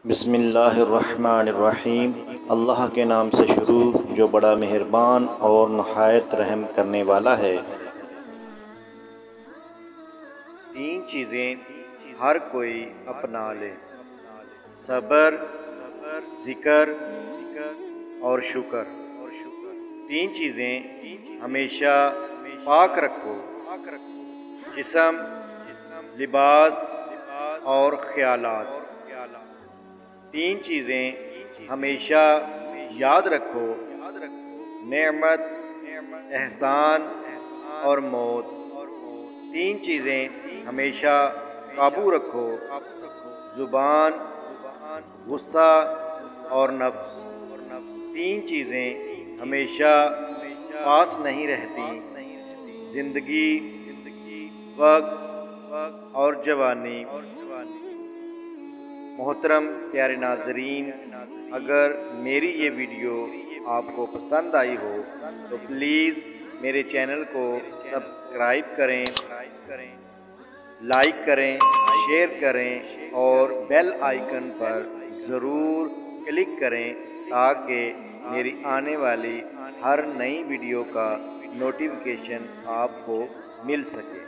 बिस्मिल्लाहिर्रहमानिर्रहीम। अल्लाह के नाम से शुरू जो बड़ा मेहरबान और नहायत रहम करने वाला है। तीन चीज़ें हर कोई अपना ले, सब्र, ज़िक्र और शुक्र। तीन चीज़ें हमेशा पाक रखो, जिस्म, लिबास और ख्यालात। तीन चीज़ें हमेशा याद रखो, नेमत, एहसान और मौत। तीन चीज़ें हमेशा काबू रखो, ज़ुबान, गुस्सा और नफ्स। तीन चीज़ें हमेशा पास नहीं रहती, ज़िंदगी, वक्त और जवानी। मोहतरम प्यारे नाज़रीन, अगर मेरी ये वीडियो आपको पसंद आई हो तो प्लीज़ मेरे चैनल को सब्सक्राइब करें, लाइक करें, शेयर करें और बेल आइकन पर ज़रूर क्लिक करें ताकि मेरी आने वाली हर नई वीडियो का नोटिफिकेशन आपको मिल सके।